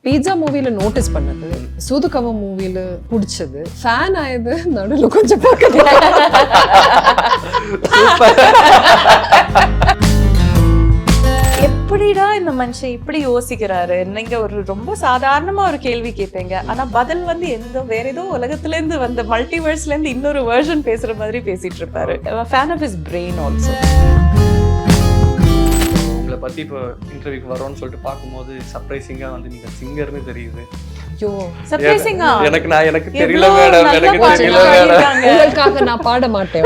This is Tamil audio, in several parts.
பீட்சா மூவில நோட்டீஸ் பண்ணது, சூதுகவ மூவில பிடிச்சது, ஃபேன் ஆயது நடுவில் கொஞ்சம் பக்கத்துல. எப்படிடா இந்த மனுஷன் இப்படி யோசிக்கிறாரு? நீங்க ஒரு ரொம்ப சாதாரணமா ஒரு கேள்வி கேட்பீங்க, ஆனா பதில் வந்து வேற ஏதோ உலகத்துல இருந்து வந்த மல்டிவர்ஸ்ல இருந்து இன்னொரு வெர்ஷன் பேசுற மாதிரி பேசிட்டு இருப்பாரு. Fan of his brain also. உங்களை பத்தி இப்போ இன்டர்வியூக்கு வரோன்னு சொல்லிட்டு பார்க்கும்போது சர்ப்ரைசிங்கா வந்து நீங்க சிங்கர்னு தெரியுது. ஐயோ சர்ப்ரைசிங்கா. எனக்கு தெரியல மேடம், எனக்கு தெரியல மேடம். உங்களுக்காக நான் பாட மாட்டேன்.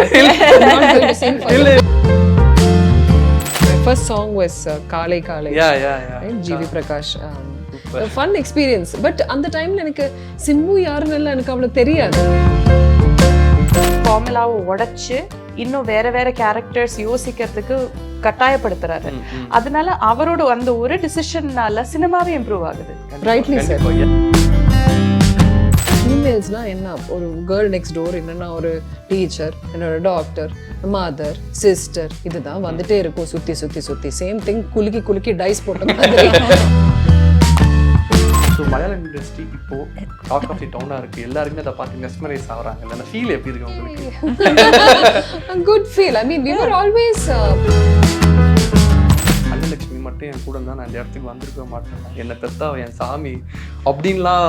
First song was Kale Kale. Yeah. Right? GV Prakash. A fun experience. But அந்த டைம்ல எனக்கு சிம்பு யாருன்னு எனக்கு அவ்வளவு தெரியாது. ஃபார்முலாவை உடைச்சு இன்னும் வேற வேற கேரக்டர்ஸ் யோசிக்கிறதுக்கு கட்டாயப்படுத்துறாரு. அதனால அவரோட அந்த ஒரு டிசிஷன்னால சினிமாவே இம்ப்ரூவ் ஆகுது. Rightly sir. ஃபீமேல்ஸ்னா என்ன, ஒரு கேர்ள் நெக்ஸ்ட் டோர், என்னன்னா ஒரு டீச்சர், என்னோட டாக்டர், மதர், சிஸ்டர், இதுதான் வந்துட்டே இருக்கும் சுத்தி சுத்தி சுத்தி. சேம் திங், குலுக்கி டைஸ் போட்ட மாதிரி. ஸோ மலையாளம் இண்டஸ்ட்ரி இப்போ டாக் ஆஃப் தி டவுனா இருக்கு. எல்லாருமே அதை பார்த்து மெஸ்மரைஸ் ஆகுறாங்க. அந்த ஃபீல் எப்படி இருக்கு உங்களுக்கு? Good feel. I mean we were always Annalakshmi மட்டும் என் கூட இருந்தா நான் இந்த இடத்துக்கு வந்திருக்க மாட்டேன், என்ன பெத்தா என் சாமி அப்படின்லாம்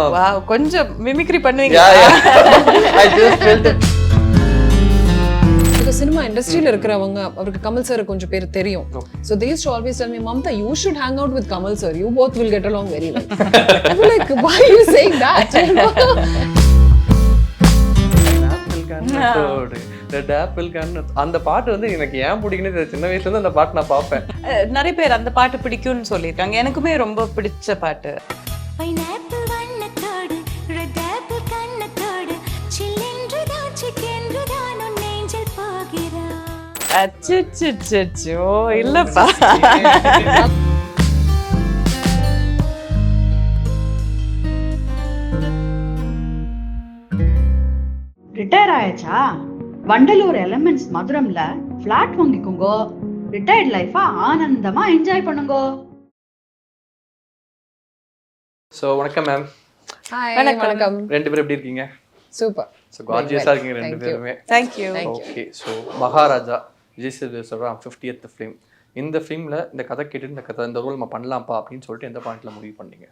கொஞ்சம் மிமிக்ரி பண்ணுவீங்க. சினிமா இண்டஸ்ட்ரியில இருக்கிறவங்க, அவருக்கு கமல் சார் கொஞ்சம் பேர் தெரியும். So they used to always tell me, Mamta, you should hang out with Kamal sir, you both will get along very well. I'm like, why are you saying that? அந்த பாட்டு வந்து எனக்கு ஏன் பிடிக்குன்னு சின்ன வயசுல இருந்து அந்த பாட்டு நான் பார்ப்பேன். நிறைய பேர் அந்த பாட்டு பிடிக்கும்னு சொல்லியிருக்காங்க. எனக்குமே ரொம்ப பிடிச்ச பாட்டு. அச்சோ இல்லப்பா. ரிட்டையர் ஆயாச்சா? வண்டலூர் எலமெண்ட்ஸ் மதுரம்ல ஃபிளாட் வாங்கிக்கோங்க. ரிட்டையர்ட் லைஃபா ஆனந்தமா என்ஜாய் பண்ணுங்க. சோ வணக்கம் மேம். Hi, வணக்கம். ரெண்டு பேரும் எப்படி இருக்கீங்க? சூப்பர். சோ கார்ஜியஸா இருக்கீங்க ரெண்டு பேருமே. Thank you. Okay, so Maharaja Vijay Sethupathi 50th film. இந்த ஃபிலிம்ல இந்த கதை கேட்டு இந்த ரோல் நம்ம பண்ணலாம்ப்பா அப்படின்னு சொல்லிட்டு எந்த பாயிண்ட்ல முடிவு பண்ணீங்க?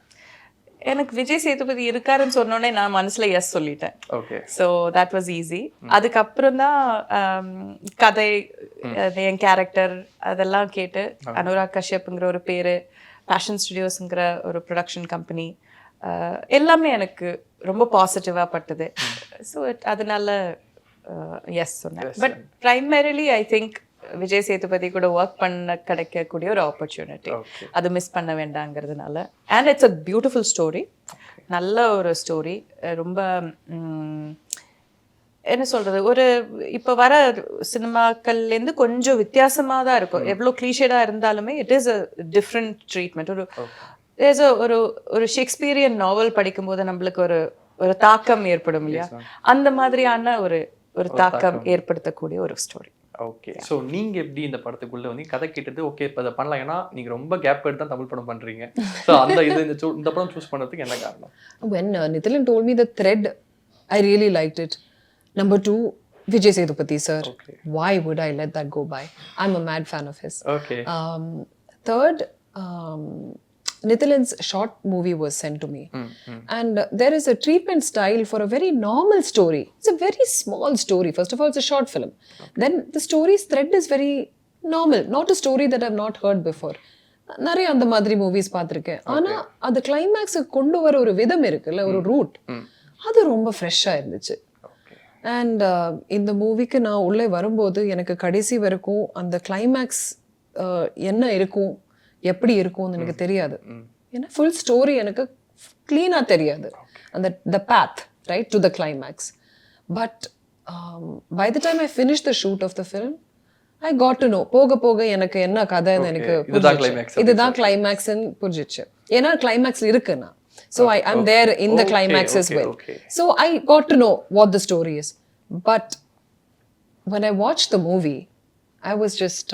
எனக்கு விஜய் சேதுபதி இருக்காருன்னு சொன்னோடனே நான் மனசுல எஸ் சொல்லிட்டேன். Okay, so that was easy. அதுக்கப்புறம் தான் கதை, என் கேரக்டர் அதெல்லாம் கேட்டு அனுராக் கஷ்யப்ங்கிற ஒரு பேரு, பேஷன் ஸ்டுடியோஸ்ங்கிற ஒரு ப்ரொடக்ஷன் கம்பெனி, எல்லாமே எனக்கு ரொம்ப பாசிட்டிவாக பட்டது. ஸோ அதனால எஸ் சொன்னேன். But primarily I think Vijay Sethupathi கூட ஒர்க் பண்ண கிடைக்கக்கூடிய ஒரு ஆப்பர்ச்சுனிட்டி, அது மிஸ் பண்ண வேண்டாங்கிறதுனால. And it's a beautiful story, நல்ல ஒரு ஸ்டோரி. ரொம்ப என்ன சொல்கிறது, ஒரு இப்போ வர சினிமாக்கள்லேருந்து கொஞ்சம் வித்தியாசமாக தான் இருக்கும். எவ்வளோ க்ளீஷேடாக இருந்தாலுமே it is a different treatment. ஒரு ஷேக்ஸ்பியரியன் நாவல் படிக்கும்போது நம்மளுக்கு ஒரு தாக்கம் ஏற்படும் இல்லையா, அந்த மாதிரியான ஒரு தாக்கம் ஏற்படுத்தக்கூடிய ஒரு ஸ்டோரி. ஓகே, ஸோ நீங்கள் எப்படி இந்த படத்துக்குள்ளே வந்து கதை கேட்டது ஓகே இப்போ அதை பண்ணலாம், ஏன்னா நீங்கள் ரொம்ப கேப் எடுத்து தான் தமிழ் படம் பண்ணுறீங்க. ஸோ அந்த இந்த படம் சூஸ் பண்ணுறதுக்கு என்ன காரணம்? When Nithilan told me the thread, I really liked it. Number 2, Vijay Sethupathi sir. Okay. Why would I let that go by? I'm a mad fan of his. Okay. Third, Nithilan's short movie was sent to me. And there is a treatment style for a very normal story. It's a very small story. First of all, it's a short film. Then the story's thread is very normal. Not a story that I've not heard before. நிறைய அந்த மாதிரி மூவிஸ் பார்த்துருக்கேன். ஆனால் அந்த கிளைமேக்ஸை கொண்டு வர ஒரு விதம் இருக்குல்ல, ஒரு ரூட், அது ரொம்ப ஃப்ரெஷ்ஷாக இருந்துச்சு. அண்ட் இந்த மூவிக்கு நான் உள்ளே வரும்போது எனக்கு கடைசி வரைக்கும் அந்த கிளைமேக்ஸ் என்ன இருக்கும், எப்படி இருக்கும்னு எனக்கு தெரியாது. ஏன்னா ஃபுல் ஸ்டோரி எனக்கு க்ளீனாக தெரியாது, அந்த the path right to the climax. But by the time I finish the shoot of the film, I got to know, போக போக எனக்கு என்ன கதைன்னு எனக்கு இதுதான் கிளைமேக்ஸ்ன்னு புரிஞ்சிச்சு. ஏன்னா கிளைமேக்ஸ் இருக்குன்னா, so I'm there in the climax as well. So I got to know what the story is. But when I watched the movie, I was just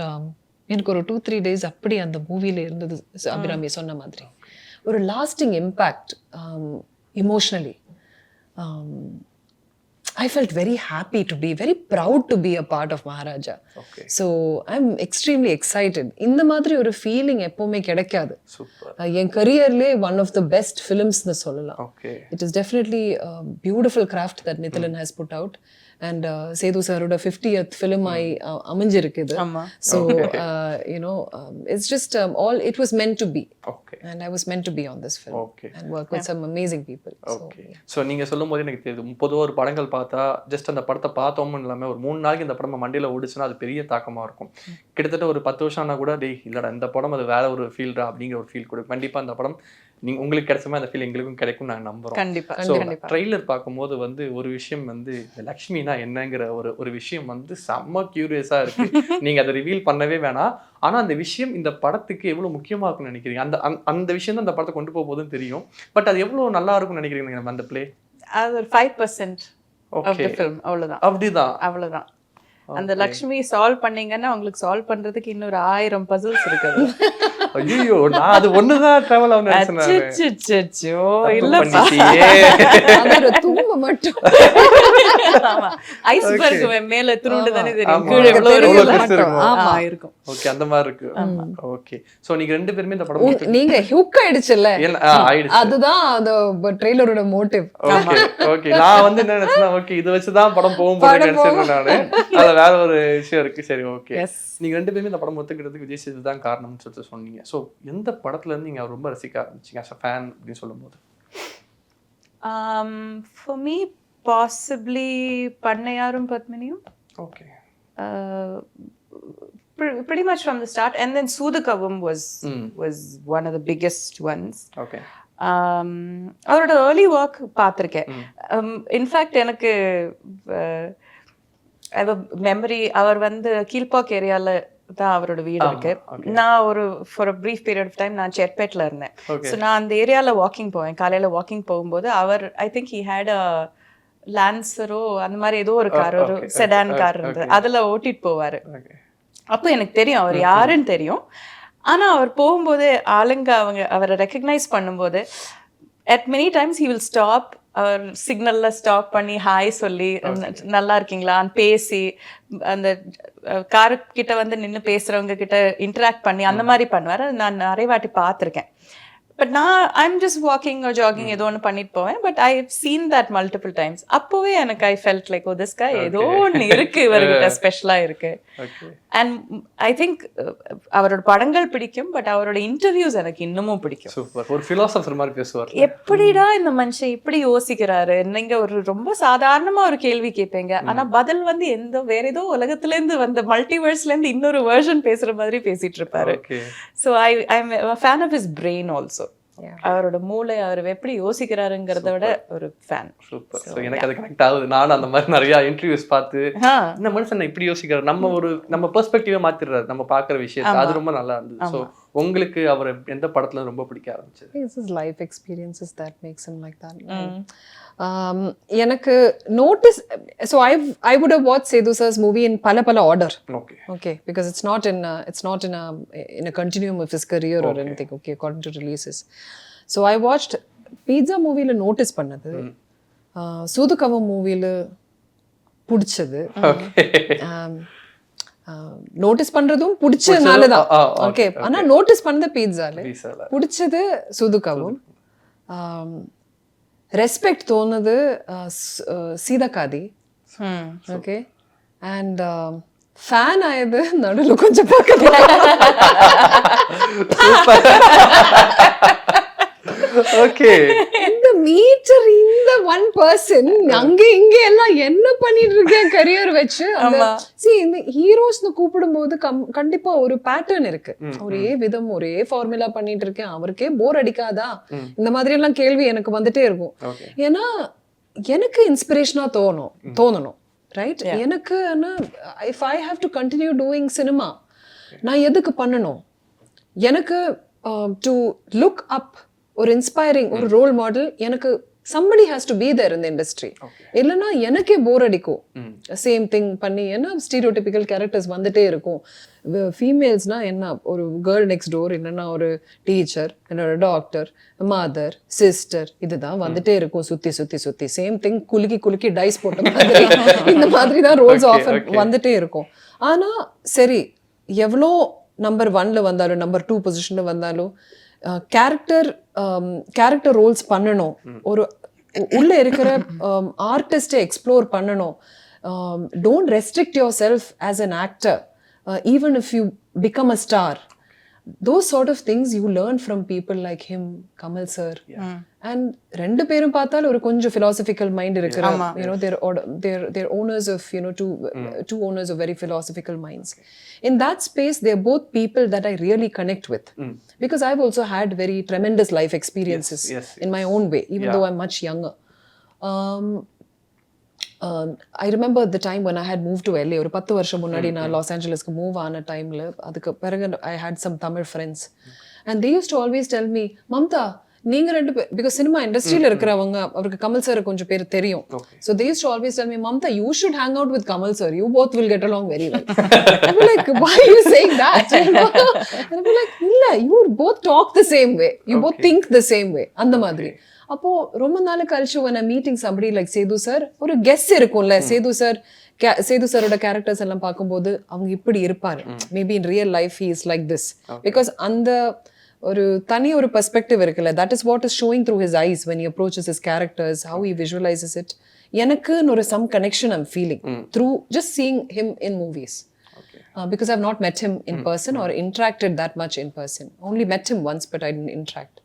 எனக்கு ஒரு 2-3 days அப்படி அந்த மூவில இருந்தது. அபிராமி சொன்ன மாதிரி ஒரு lasting impact emotionally. I felt very happy to be, very proud to be a part of Maharaja. Okay. So I'm extremely excited. இந்த மாதிரி ஒரு feeling எப்பவுமே கிடைக்காது. சூப்பர். என் careerலே one of the best films னு சொல்லலாம். Okay. It is definitely a beautiful craft that Nithilan has put out. And Sethu saroda 50th film அமைஞ்சிருக்கு இது. So you know, it's just all, it was meant to be. Okay. And I was meant to be on this film. Okay. And work with some amazing people. Okay. So நீங்க சொல்லும்போது எனக்கு தெரியுது, பொதுவாக ஒரு படங்கள் பார்த்தா ஜஸ்ட் அந்த படத்தை பார்த்தோம்னு இல்லாமல் ஒரு 3 நாளைக்கு இந்த படம் மண்டியில் ஓடிச்சுன்னா அது பெரிய தாக்கமாக இருக்கும். கிட்டத்தட்ட ஒரு 10 வருஷம் ஆனால் கூட டேய் இல்லடா இந்த படம் அது வேற ஒரு ஃபீல்டா அப்படிங்கிற ஒரு ஃபீல் கொடுக்கும். கண்டிப்பாக அந்த படம் நீங்க உங்களுக்கு கிடைச்சமா அந்த ஃபீல் எங்களுக்கும் கிடைக்கும் நாங்கள் நம்புறோம். கண்டிப்பா. ஸோ ட்ரெய்லர் பார்க்கும்போது வந்து ஒரு விஷயம் வந்து இந்த லக்ஷ்மினா என்னங்கிற ஒரு விஷயம் வந்து செம்ம கியூரியஸா இருக்கு. நீங்க அதை ரிவீல் பண்ணவே வேணாம். ஆனா அந்த விஷயம் இந்த படத்துக்கு எவ்வளவு முக்கியமா இருக்கும்னு நினைக்கிறீங்க? அந்த விஷயம் தான் அந்த படத்தை கொண்டு போக போகுதுன்னு தெரியும். பட் அது எவ்வளவு நல்லா இருக்கும்னு நினைக்கிறீங்க அந்த பிளே? அது ஒரு 5% of the film. அவ்வளவுதான். அவ்வளவுதான். அந்த லக்ஷ்மி சால்வ் பண்ணீங்கன்னா உங்களுக்கு சால்வ் பண்றதுக்கு இன்னொரு 1000 பசில்ஸ் இருக்குது. ஐயோ நான் அது ஒண்ணுதான் டிராவல் ஆகும் நினைச்சேன். அச்சச்சோ இல்ல அது தூம மட்டும். ஆமா ஐஸ்பர்க் மேல துருண்டு தானே தெரியும். கீழ எவ்வளவு இருக்கும். ஆமா இருக்கும். ஓகே அந்த மாதிரி இருக்கு. ஓகே சோ நீங்க ரெண்டு பேருமே இந்த படம் நீங்க ஹுக் ஆயிடுச்சுல. ஆயிடுச்சு. அதுதான் அந்த ட்ரெய்லரோட மோட்டிவ். ஓகே ஓகே நான் வந்து என்ன நினைச்சேன், ஓகே இத வச்சு தான் படம் போகும் போல நினைச்சேன் நானு. அது வேற ஒரு விஷயம் இருக்கு. சரி ஓகே. நீங்க ரெண்டு பேருமே இந்த படம் ஒத்துக்கிறதுக்கு விஜய் சேது தான் காரணம்னு சொல்லிட்டு சொன்னீங்க. ஸோ எந்த படத்துல இருந்து நீங்க ரொம்ப ரசிக்க ஆரம்பிச்சீங்க as a fan அப்படின்னு சொல்லும்போது? For me possibly பண்ணையாரும் பத்மினியும். Okay. Pretty much from the start, and then Soodukavum was one of the biggest ones. Okay. அவரோட early work பார்த்திருக்கேன். இன்ஃபேக்ட் எனக்கு I have a memory, அவர் வந்து கீழ்பாக் ஏரியால தான் அவரோட வீடு இருக்கு. நான் ஒரு for a brief period of time நான் செட்பேட்ல இருந்தேன். ஸோ நான் அந்த ஏரியால வாக்கிங் போவேன். காலையில வாக்கிங் போகும்போது அவர் I think he had a லான்சரோ அந்த மாதிரி ஏதோ ஒரு கார், ஒரு செடான் கார் இருந்தது, அதுல ஓட்டிட்டு போவாரு. அப்போ எனக்கு தெரியும் அவர் யாருன்னு தெரியும். ஆனா அவர் போகும்போது ஆளுங்க அவரை ரெக்கக்னைஸ் பண்ணும்போது at many times he will stop, அவர் சிக்னல்ல ஸ்டாப் பண்ணி ஹாய் சொல்லி நல்லா இருக்கீங்களான்னு பேசி அந்த காரு கிட்ட வந்து நின்று பேசுறவங்க கிட்ட இன்டராக்ட் பண்ணி அந்த மாதிரி பண்ணுவார். நான் நிறைய வாட்டி பார்த்துருக்கேன். பட் நான் ஐம் ஜஸ்ட் வாக்கிங் ஜாகிங் ஏதோ ஒன்று பண்ணிட்டு போவேன். But I have seen that multiple times. அப்போவே எனக்கு I felt like oh this guy ஏதோ ஒன்று இருக்கு இவர்கிட்ட ஸ்பெஷலாக இருக்கு. அண்ட் ஐ திங்க் அவரோட படங்கள் பிடிக்கும், பட் அவரோட இன்டர்வியூஸ் எனக்கு இன்னமும் பிடிக்கும். ஒரு பிலாசபர் மாதிரி பேசுவார். எப்படிடா இந்த மனுஷன் இப்படி யோசிக்கிறாரு, நீங்க ஒரு ரொம்ப சாதாரணமா ஒரு கேள்வி கேட்பீங்க, ஆனா பதில் வந்து வேற ஏதோ உலகத்துல இருந்து வந்த மல்டிவர்ஸ்ல இருந்து இன்னொரு வெர்ஷன் பேசுற மாதிரி பேசிட்டு இருப்பாரு. So I am a fan of his brain also. அவரோட மூளை அவர் எப்படி யோசிக்கிறாருங்கிறத விட ஒரு ஃபேன். சூப்பர். ஸோ எனக்கு அது கனெக்ட் ஆகுது. நானும் அந்த மாதிரி நிறைய இன்டர்வியூஸ் பார்த்து இந்த மனுஷன் இப்படி யோசிக்கிறாரு, நம்ம பெர்ஸ்பெக்டிவா மாத்திடுறாரு நம்ம பார்க்குற விஷயத்தை. அது ரொம்ப நல்லா இருந்தது. ஸோ உங்களுக்கு அவர் எந்த படத்துல ரொம்ப பிடிக்க ஆரம்பிச்சது? It's his life experiences that makes him like that. எனக்கு notice, so I would have watched Sethu sir's movie in pala order. Okay, because it's not in a continuum of his career or anything. Okay, according to releases. So I watched Pizza movie la notice பண்ணது, Soodukavum movie la பிடிச்சது. நோட்டீஸ் பண்றதும் பிடிச்சதுனால தான். ஓகே, ஆனா நோட்டீஸ் பண்ணது பீட்சால பிடிச்சது Soodukavum. ரெஸ்பெக்ட் தோணுது சீதக்காதி. ஓகே, அண்ட் ஃபேன் ஆயது நடுவில் கொஞ்சம் பக்கத்துல. ஓகே, இந்த மீட்டர் இந்த ஒன் பர்சன் அங்க இங்க எல்லாம் என்ன பண்ணிட்டு இருக்கேன் கரியர் வச்சு. இந்த ஹீரோஸ்னு கூப்பிடும் போது கண்டிப்பா ஒரு பேட்டர்ன் இருக்கு. ஒரே விதம் ஒரே ஃபார்முலா பண்ணிட்டு இருக்கேன், அவருக்கே போர் அடிக்காதா? இந்த மாதிரி எல்லாம் கேள்வி எனக்கு வந்துட்டே இருக்கும். ஏன்னா எனக்கு இன்ஸ்பிரேஷனா தோணணும், ரைட்? எனக்கு if I have to continue doing cinema, நான் எதுக்கு பண்ணணும்? எனக்கு டு லுக் அப், ஒரு இன்ஸ்பைரிங் ஒரு ரோல் மாடல் எனக்கு somebody has to be there in the industry. இல்லைன்னா எனக்கே போர் அடிக்கும் சேம் திங் பண்ணி. ஏன்னா ஸ்டீரியோடிபிக்கல் கேரக்டர்ஸ் வந்துட்டே இருக்கும். ஃபீமேல்ஸ்னா என்ன, ஒரு கேர்ள் நெக்ஸ்ட் டோர், இல்லைன்னா ஒரு டீச்சர், என்னோட டாக்டர், மதர், சிஸ்டர், இதுதான் வந்துட்டே இருக்கும் சுத்தி சுத்தி சுத்தி. சேம் திங் குலுக்கி குலுக்கி டைஸ் போட்ட மாதிரி இந்த மாதிரி தான் ரோல்ஸ் ஆஃபர் வந்துட்டே இருக்கும். ஆனா சரி, எவ்வளோ நம்பர் 1ல வந்தாலும் நம்பர் 2 பொசிஷன்ல வந்தாலும் கேரக்டர் ரோல்ஸ் பண்ணணும். ஒரு உள்ள இருக்கிற ஆர்டிஸ்டை எக்ஸ்ப்ளோர் பண்ணணும். Don't restrict your self as an actor even if you become a star. Those sort of things you learn from people like him, Kamal sir. And ரெண்டு பேரும் பார்த்தால் ஒரு கொஞ்சம் philosophical mind இருக்கிற, you know, they're owners of, you know, two owners of very philosophical minds. In that space, they're both people that I really connect with. Because I've also had very tremendous life experiences in my own way, even though I'm much younger. I remember the time when I had moved to LA. ஒரு 10 வருஷம் முன்னாடி நான் லாஸ் ஏஞ்சலஸ்க்கு மூவ் ஆன டைம்ல, அதுக்கு பிறகு I had some Tamil friends and they used to always tell me, Mamta, நீங்க ரெண்டு பேர், because சினிமா இண்டஸ்ட்ரியில இருக்கிறவங்க அவருக்கு கமல் சார் கொஞ்சம் பேர் தெரியும். So they used to always tell me, Mamta, you should hang out with Kamal sir, you both will get along very well. I'd be like, why are you saying that? And I'd be like, இல்ல, you both talk the same way, you both think the same way, அந்த மாதிரி. அப்போ ரொம்ப நாள் கழிச்சு when I'm meeting somebody like Sethu sir, ஒரு கெஸ் இருக்கும்ல, சேது சாரோட கேரக்டர்ஸ் எல்லாம் பார்க்கும்போது அவங்க இப்படி இருப்பாரு, maybe in real life he is like this, because அந்த ஒரு தனி ஒரு பெர்ஸ்பெக்டிவ் இருக்குல்ல, that is what is showing through his eyes when he approaches his characters, how he visualizes it. எனக்குன்னு ஒரு some connection I'm feeling through just seeing him in movies. Because I've not met him in person or interacted that much in person. Only met him once, but I didn't interact.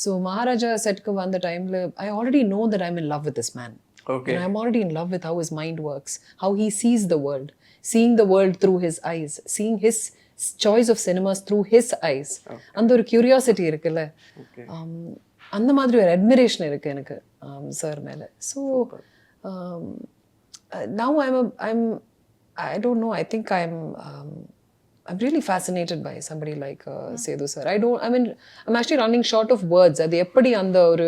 So Maharaja said ku vanda time la, I already know that I'm in love with this man. Okay. And I'm already in love with how his mind works, how he sees the world, seeing the world through his eyes, seeing his choice of cinemas through his eyes. And ஒரு curiosity இருக்குல்ல, அந்த மாதிரி ஒரு admiration இருக்கு எனக்கு சார் மேல. So now I don't know, I think I'm really fascinated by somebody like Sethu sir. I'm actually running short of words. அது எப்படி அந்த ஒரு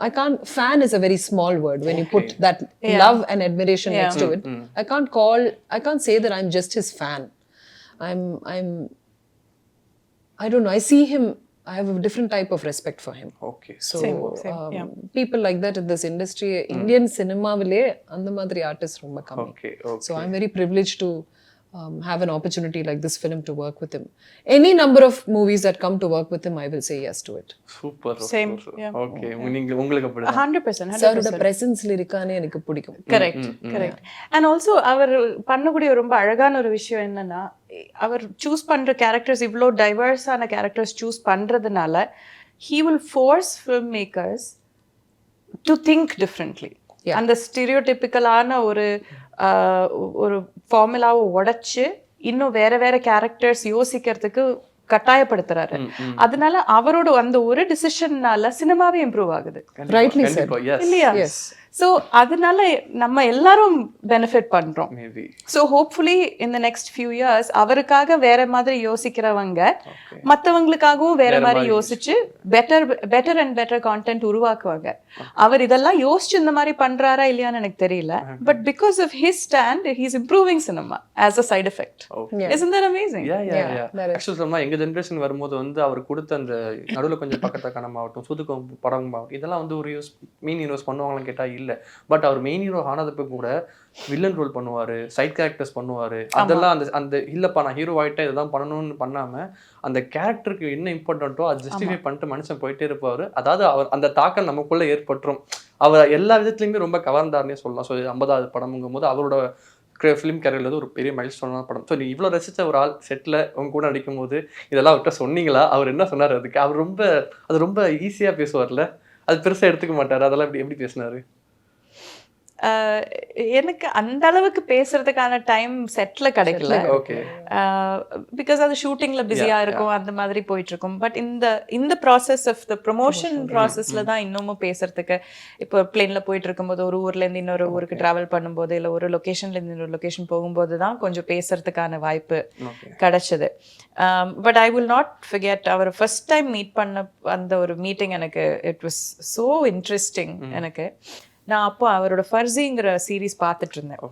I can't, fan is a very small word when you put that love and admiration next to it. I can't say that I'm just his fan. I don't know, I see him, I have a different type of respect for him. Okay. So people like that in this industry, Indian cinema vile அந்த மாதிரி artists ரொம்ப கம்மி. Okay. So I'm very privileged to have an opportunity like this film to work with him. Any number of movies that come to work with him, I will say yes to it. Super. Same. Okay. நீங்க உங்களுக்கு அப்படி 100%. சாரோட பிரசன்ஸ்ல இருக்கானே எனக்கு பிடிக்கும். கரெக்ட். அண்ட் ஆல்சோ அவர் பண்ணக்கூடிய ரொம்ப அழகான ஒரு விஷயம் என்னன்னா, அவர் சூஸ் பண்ற கேரக்டர்ஸ் இவ்வளோ டைவர்ஸான கேரக்டர்ஸ் சூஸ் பண்றதுனால he will force filmmakers to think differently. அந்த ஸ்டீரியோடிபிக்கலான ஒரு ஃபார்முலாவை உடைச்சு இன்னும் வேற வேற கேரக்டர்ஸ் யோசிக்கிறதுக்கு கட்டாயப்படுத்துறாரு. அதனால அவரோட அந்த ஒரு டிசிஷன்னால சினிமாவே இம்ப்ரூவ் ஆகுது. Rightly said. இல்லையா? ஸோ அதனால நம்ம எல்லாரும் பெனிஃபிட் பண்றோம். So hopefully in the next few years அவருக்காக வேற மாதிரி யோசிக்கிறவங்க மற்றவங்களுக்காகவும் வேற மாதிரி யோசிச்சு பெட்டர் அண்ட் பெட்டர் கான்டென்ட் உருவாக்குவாங்க. அவர் இதெல்லாம் யோசிச்சு இந்த மாதிரி பண்றாரா இல்லையான்னு எனக்கு தெரியல. But because of his stand he is improving cinema as a side effect. Isn't that amazing? Actually சொன்னா எங்க ஜெனரேஷன் வரும்போது வந்து அவர் கொடுத்த அந்த நடுவில் கொஞ்சம் பக்கத்த கணமாகட்டும், சுதுக்கம் படம் இதெல்லாம் வந்து ஒரு மெயின் ஹீரோஸ் பண்ணுவாங்களான்னு கேட்டா இல்ல. பட் அவர் மெயின் ஹீரோ ஆனதுக்கு கூட வில்லன் ரோல் பண்ணுவாரு, சைட் கேரக்டர்ஸ் பண்ணுவாரு. அதெல்லாம் அந்த இல்லப்பா நான் ஹீரோ ஆயிட்டா இதெல்லாம் பண்ணணும்னு பண்ணாம அந்த கேரக்டருக்கு என்ன இம்பார்ட்டன்ட்டோ அதை ஜஸ்டிஃபை பண்ணிட்டு மனுஷன் போயிட்டே இருப்பாரு. அதாவது அவர் அந்த தாக்கம் நமக்குள்ள ஏற்பட்டுரும். அவர் எல்லா விதத்துலையுமே ரொம்ப கவர்ந்தார்னே சொல்லலாம். ஸோ 50வது படம்ங்கும் போது அவரோட ஃபிலிம் கேரியர்ல ஒரு பெரிய மைல்ஸ்டோனான படம். ஸோ நீ இவ்வளோ ரசிச்ச ஒரு ஆள் செட்டில் அவங்க கூட நடிக்கும் போது இதெல்லாம் அவர்கிட்ட சொன்னீங்களா? அவர் என்ன சொன்னார் அதுக்கு? அவர் ரொம்ப ஈஸியாக பேசுவார்ல, அது பெருசாக எடுத்துக்க மாட்டார். அதெல்லாம் எப்படி பேசினாரு? எனக்கு அந்த அளவுக்கு பேசுறதுக்கான டைம் செட்ல கிடைக்கல. ஓகே. பிகாஸ் அது ஷூட்டிங்ல பிஸியா இருக்கும், அந்த மாதிரி போயிட்டு இருக்கும். பட் இந்த ப்ராசஸ் ஆஃப் த ப்ரொமோஷன் ப்ராசஸ்ல தான் இன்னமும் பேசுறதுக்கு, இப்போ பிளேன்ல போயிட்டு இருக்கும்போது ஒரு ஊர்ல இருந்து இன்னொரு ஊருக்கு டிராவல் பண்ணும்போது, இல்லை ஒரு லொகேஷன்ல இருந்து இன்னொரு லொகேஷன் போகும்போது தான் கொஞ்சம் பேசுறதுக்கான வாய்ப்பு கிடைச்சது. But I will not forget அவர் ஃபர்ஸ்ட் டைம் மீட் பண்ண அந்த ஒரு மீட்டிங். எனக்கு இட் வாஸ் ஸோ இன்ட்ரெஸ்டிங். எனக்கு நான் அப்போ அவரோட ஃபர்ஸிங்கிற சீரீஸ் பார்த்துட்டு இருந்தேன்.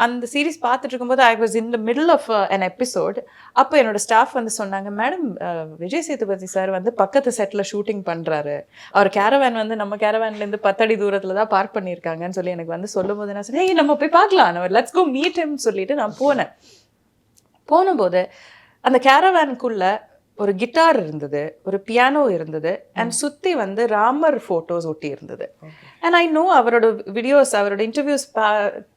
அந்த சீரீஸ் பார்த்துட்டு இருக்கும்போது I was in the middle of an episode. அப்போ என்னோட ஸ்டாஃப் வந்து சொன்னாங்க, மேடம் விஜய் சேதுபதி சார் வந்து பக்கத்து செட்டில் ஷூட்டிங் பண்ணுறாரு, அவர் கேரவேன் வந்து நம்ம கேரவேன்லேருந்து 10 அடி தூரத்தில் தான் பார்க் பண்ணியிருக்காங்கன்னு சொல்லி எனக்கு வந்து சொல்லும் போது நான் சொன்னேன், நம்ம போய் பார்க்கலாம், நம்ம லெட்ஸ் கோ மீட் ஹிம் சொல்லிட்டு நான் போனபோது அந்த கேரவேனுக்குள்ள ஒரு கிட்டார் இருந்தது, ஒரு பியானோ இருந்தது, அண்ட் சுற்றி வந்து ராமர் ஃபோட்டோஸ் ஒட்டி இருந்தது. அண்ட் ஐ நோ அவரோட வீடியோஸ், அவரோட இன்டர்வியூஸ்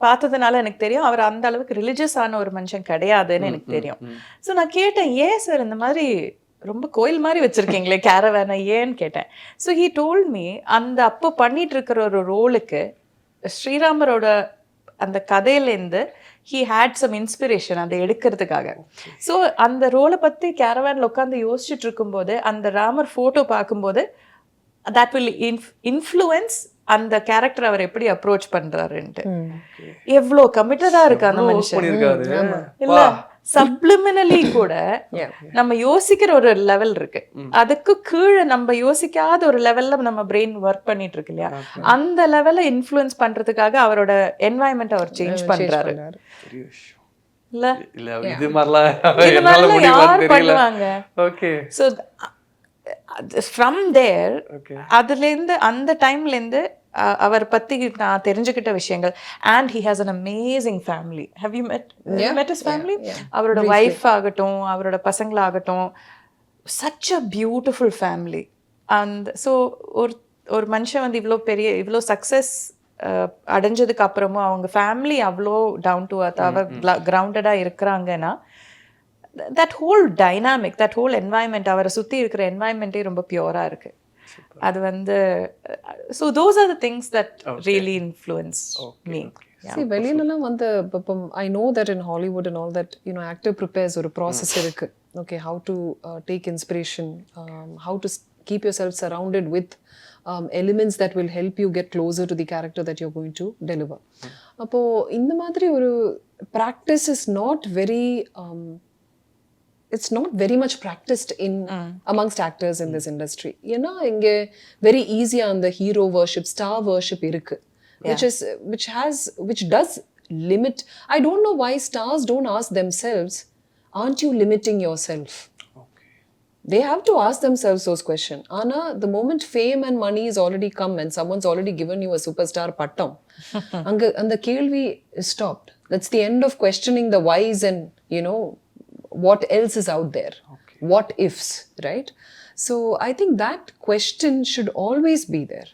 பார்த்ததுனால எனக்கு தெரியும் அவர் அந்த அளவுக்கு ரிலிஜியஸ் ஆன ஒரு மனுஷன் கிடையாதுன்னு எனக்கு தெரியும். ஸோ நான் கேட்டேன், ஏன் சார் இந்த மாதிரி ரொம்ப கோயில் மாதிரி வச்சிருக்கீங்களே கேரவேனை, ஏன்னு கேட்டேன். ஸோ ஹீ டோல்ட் மீ, அந்த அப்போ பண்ணிட்டு இருக்கிற ஒரு ரோலுக்கு ஸ்ரீராமரோட அந்த கதையிலேருந்து he had some inspiration அதை எடுக்கிறதுக்காக. ஸோ அந்த ரோலை பற்றி கேரவேனில் உட்காந்து யோசிச்சுட்டு இருக்கும்போது அந்த ராமர் ஃபோட்டோ பார்க்கும்போது that will influence அந்த கேரக்டர் அவர் எப்படி அப்ரோச் பண்றாருன்ட்டு. எவ்வளோ கமிட்டடா இருக்கு அந்த மனுஷன். இல்ல சப்ளிமினலி கூட நம்ம யோசிக்கிற ஒரு லெவல் இருக்கு, அதுக்கு கீழே நம்ம யோசிக்காத ஒரு லெவல்ல நம்ம பிரெயின் ஒர்க் பண்ணிட்டு இருக்கு இல்லையா, அந்த லெவல்ல இன்ஃப்ளூயன்ஸ் பண்றதுக்காக அவரோட என்வாயன்மெண்ட் அவர் சேஞ்ச் பண்றாரு. இல்ல இது மாதிரிலாம் யார் பண்ணுவாங்க? சோ ஃப்ரம் தேர், அதுலேருந்து அந்த டைம்லேருந்து அவர் பற்றி நான் தெரிஞ்சுக்கிட்ட விஷயங்கள். And he has an amazing family. Have you met his family? அவரோட ஒய்ஃப் ஆகட்டும், அவரோட பசங்களாகட்டும், such a beautiful family. And so ஒரு மனுஷன் வந்து இவ்வளோ சக்ஸஸ் அடைஞ்சதுக்கு அப்புறமும் அவங்க ஃபேமிலி அவ்வளோ டவுன் டு அர்த், கிரவுண்டடாக இருக்கிறாங்கன்னா, that whole dynamic, that whole environment, அவரை சுற்றி இருக்கிற என்வாயன்மெண்ட்டே ரொம்ப பியூராக இருக்குது. அது வந்து so those are the things that really influence me. See, வெளியிலலாம் வந்து I know that in Hollywood and all that, you know, actor prepares ஒரு process இருக்கு. Okay, how to take inspiration, how to keep yourself surrounded with elements that will help you get closer to the character that you're going to deliver. அப்போ இந்த மாதிரி ஒரு practice is not very it's not very much practiced in amongst actors in this industry. ஏன்னா இங்க very easy on the hero worship, star worship இருக்கு, which does limit. I don't know why stars don't ask themselves, aren't you limiting yourself? They have to ask themselves those questions. Ana, the moment fame and money is already come and someone's already given you a superstar pattam, and the kelvi is stopped. That's the end of questioning the whys and, you know, what else is out there, what ifs, right? So I think that question should always be there,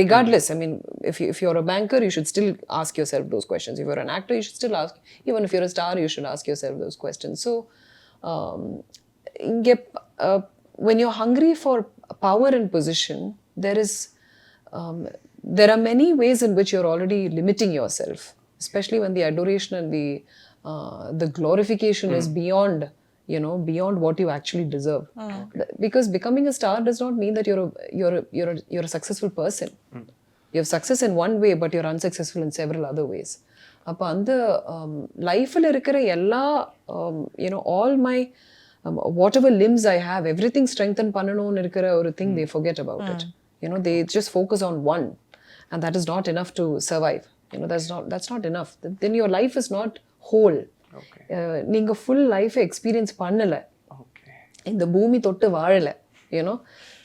regardless. I mean, if you're a banker, you should still ask yourself those questions. If you're an actor, you should still ask. Even if you're a star, you should ask yourself those questions. So when you're hungry for power and position, there are many ways in which you're already limiting yourself, especially when the adoration and the glorification is beyond, you know, beyond what you actually deserve. Because becoming a star does not mean that you're a successful person. You have success in one way, but you're unsuccessful in several other ways. அப்போ அந்த லைஃப்ல இருக்கிற எல்லா, you know, all my whatever limbs I have, everything strengthen பண்ணணும்னு இருக்கிற ஒரு thing, they forget about it. You know, they just focus on one, and that is not enough to survive. You know, that's not enough. Then your life is not whole. நீங்க ஃபுல் லைஃப் எக்ஸ்பீரியன்ஸ் பண்ணல, இந்த பூமி தொட்டு வாழல, you know.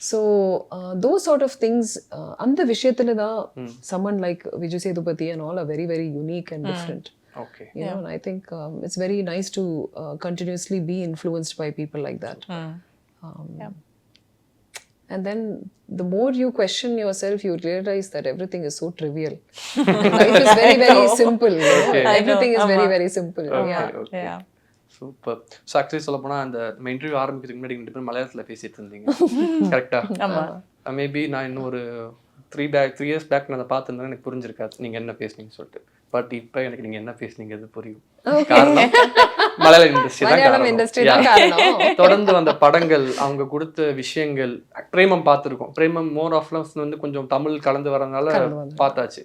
So those sort of things, அந்த விஷயத்துல தான் someone like Vijay Sethupathi and all are very, very unique and different. You know, and I think it's very nice to continuously be influenced by people like that. And then the more you question yourself, you realize that everything is so trivial. Life is very, very simple. You know? Everything is very, very simple. Yeah. Super. So actually சொல்ல போனால் அந்த நம்ம இன்டர்வியூ ஆரம்பிக்கிறதுக்கு முன்னாடி 2 பேரும் மலையாளத்தில் பேசிட்டு இருந்தீங்க, கரெக்டா? மேபி நான் இன்னும் ஒரு 3 years பேக் நான் அதை பார்த்துருந்தேன், எனக்கு புரிஞ்சிருக்காது நீங்கள் என்ன பேசுனீங்க சொல்லிட்டு. பட் இப்போ எனக்கு நீங்கள் என்ன பேசுனீங்க அது புரியும். காரணம் மலையாள இண்டஸ்ட்ரி தான் காரணம். தொடர்ந்து வந்த படங்கள், அவங்க கொடுத்த விஷயங்கள், பிரேமம் பார்த்துருக்கோம். பிரேமம் மோர் ஆஃப்லஸ் வந்து கொஞ்சம் தமிழ் கலந்து வரதுனால பார்த்தாச்சு.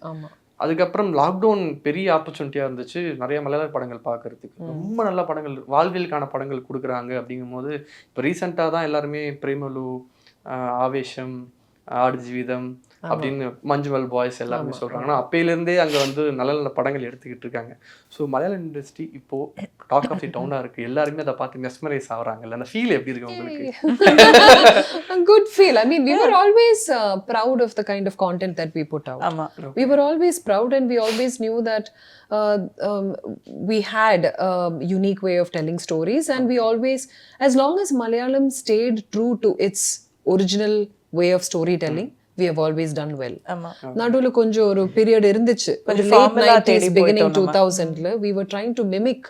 அதுக்கப்புறம் லாக்டவுன் பெரிய ஆப்பர்ச்சுனிட்டியாக இருந்துச்சு நிறைய மலையாள படங்கள் பார்க்கறதுக்கு. ரொம்ப நல்ல படங்கள், வாழ்வியலுக்கான படங்கள் கொடுக்குறாங்க. அப்படிங்கும்போது இப்போ ரீசெண்டாக தான் எல்லாருமே பிரேமலு, ஆவேஷம், ஆடு ஜீவிதம் அப்படின்னு மஞ்சுவல் பாய்ஸ் எல்லாருமே சொல்றாங்க. ஆனால் அப்பையிலேருந்தே அங்கே வந்து நல்ல நல்ல படங்கள் எடுத்துக்கிட்டு இருக்காங்க. ஸோ மலையாள இண்டஸ்ட்ரி இப்போ டாக் ஆஃப் தி டவுனாக இருக்கு. எல்லாருமே அதை பார்த்து மெஸ்மரைஸ் ஆகுறாங்கல்ல, அந்த ஃபீல் எப்படி இருக்கு உங்களுக்கு? Good feel. I mean, we were always proud of the kind of content that we put out. We were always proud, and we always knew that we had a unique way of telling stories, and we always, as long as Malayalam stayed true to its original way of storytelling, we have always done well. நடுவுல கொஞ்சம் ஒரு பீரியட் இருந்துச்சு, late 90s beginning 2000ல we were trying to mimic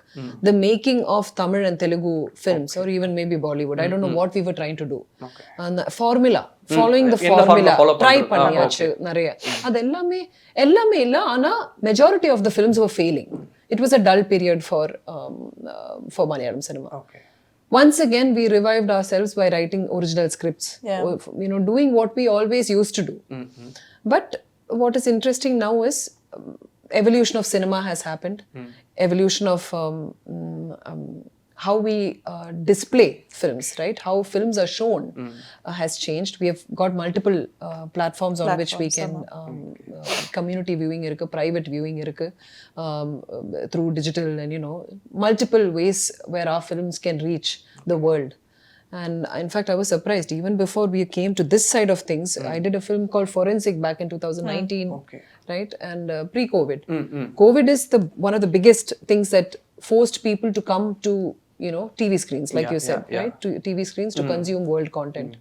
the making of Tamil and Telugu films, or even maybe Bollywood. I don't know what we were trying to do. Formula, following the formula try பண்ணியாச்சு நிறைய. அது எல்லாமே இல்ல, ஆனா majority of the films were failing. It was a dull period for Malayalam cinema. Once again, we revived ourselves by writing original scripts, doing what we always used to do. But what is interesting now is evolution of cinema has happened. Evolution of how we display films, right? How films are shown has changed. We have got multiple platforms on which we can community viewing irukku, private viewing irukku, through digital, and multiple ways where our films can reach the world. And in fact, I was surprised even before we came to this side of things. I did a film called Forensic back in 2019, right? And pre-COVID. COVID is one of the biggest things that forced people to come to TV screens, like you said, right? To TV screens to consume world content.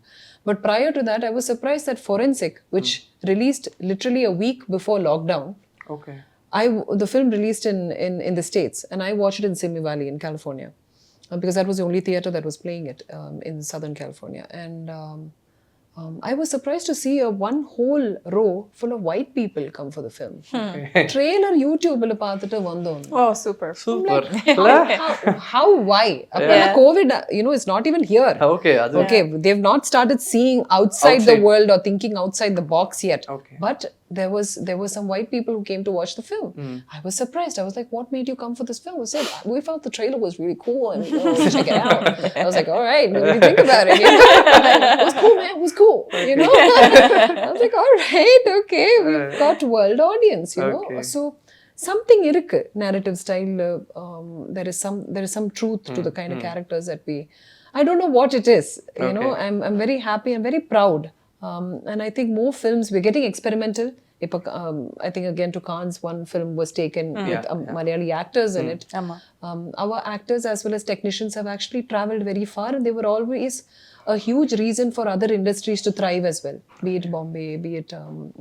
But prior to that, I was surprised that Forensic, which released literally a week before lockdown, the film released in the States, and I watched it in Simi Valley in California, because that was the only theater that was playing it in Southern California. And I was surprised to see one whole row full of white people come for the film. Trailer YouTube la paathuட்டு vandom. Oh, super. How why? COVID, it's not even here. Okay, they've not started seeing outside the world or thinking outside the box yet. But there was some white people who came to watch the film. I was surprised. I was like, what made you come for this film? I said, we felt the trailer was really cool and check it out. I was like, all right, what do you think about it? It was cool, man. It was cool. I was like, all right, okay, we've got world audience, So something irukku, narrative style, there is some truth to the kind of characters that I don't know what it is, I'm very happy, I'm very proud. And I think more films, we're getting experimental. I think again to Khan's one film was taken with Malayali actors in it. Our actors as well as technicians have actually traveled very far, and they were always a huge reason for other industries to thrive as well. Be it Bombay, be it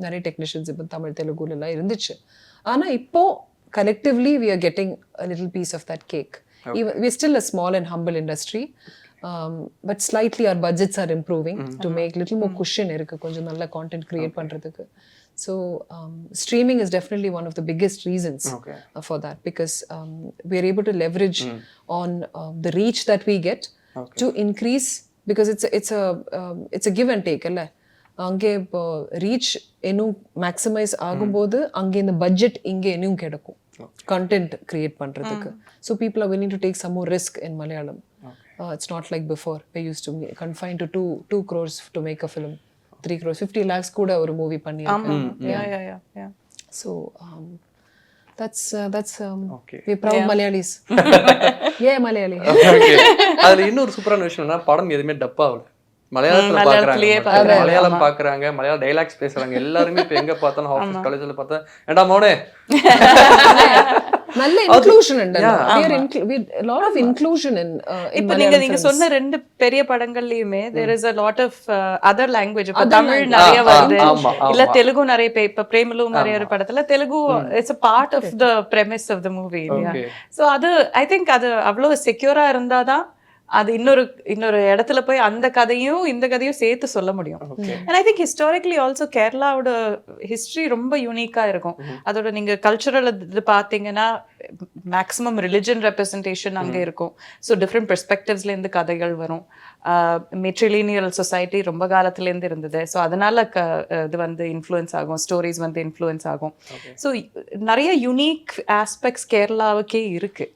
நிறைய technicians இப்போ Tamil Telugu எல்லாம் இருந்துச்சு. ஆனா இப்போ collectively we are getting a little piece of that cake. We're still a small and humble industry. But slightly our budgets are improving to make little more cushion irukku konjam nalla content create pandradhukku. So streaming is definitely one of the biggest reasons for that, because we are able to leverage on the reach that we get to increase, because it's a give and take alla. அங்கே இப்போ ரீச் இன்னும் மேக்ஸிமைஸ் ஆகும்போது அங்கே இந்த பட்ஜெட் இங்கே இன்னும் கிடைக்கும் கண்டென்ட் கிரியேட் பண்ணுறதுக்கு. So people are willing to take some more risk in Malayalam. It's not like before. We used to confine to 2 crores to make a film. 3 crores, 50 lakhs kuda oru movie pannirukku. Yeah. So that's we're proud Malayalis. Yeah, Malayali. Okay. அதுல இன்னொரு சூப்பரான விஷயம்னா படம் எதுவுமே டப்பா ஆகல. மலையாளத்துல பாக்குறாங்க, மலையாளம் பாக்குறாங்க, மலையாள டைலாக்ஸ் பேசுறாங்க. எல்லாருமே இப்ப எங்க பார்த்தாலும் ஆஃபீஸ் காலேஜ்ல பார்த்தா ஏண்டா மோனே நல்ல இன்க்ளூஷன் உண்டு. a lot of inclusion in இப்ப நீங்க சொன்ன ரெண்டு பெரிய படங்கள்லயுமே there is a lot of other language. இப்ப தமிழ் நிறைய வருது, இல்ல தெலுங்கு நிறைய. இப்ப பிரேமலு நிறைய ஒரு படத்துல Telugu it's a part of the premise of the movie. So அது I think அது அவ்வளவு செக்யூரா இருந்தாதான் அது இன்னொரு இடத்துல போய் அந்த கதையும் இந்த கதையும் சேர்த்து சொல்ல முடியும். And I think historically also கேரளாவோட ஹிஸ்ட்ரி ரொம்ப யூனிக்கா இருக்கும். அதோட நீங்க கல்ச்சுரல் இது பார்த்தீங்கன்னா மேக்ஸிமம் ரிலிஜன் ரெப்ரசன்டேஷன் அங்கே இருக்கும். ஸோ டிஃப்ரெண்ட் பெர்ஸ்பெக்டிவ்ஸ்ல இருந்து கதைகள் வரும். மெட்ரிலீனியல் சொசைட்டி ரொம்ப காலத்துலேருந்து இருந்தது. ஸோ அதனால இது வந்து இன்ஃப்ளூயன்ஸ் ஆகும், ஸ்டோரிஸ் வந்து இன்ஃப்ளூயன்ஸ் ஆகும். ஸோ நிறைய யூனிக் ஆஸ்பெக்ட்ஸ் கேரளாவுக்கே இருக்கு.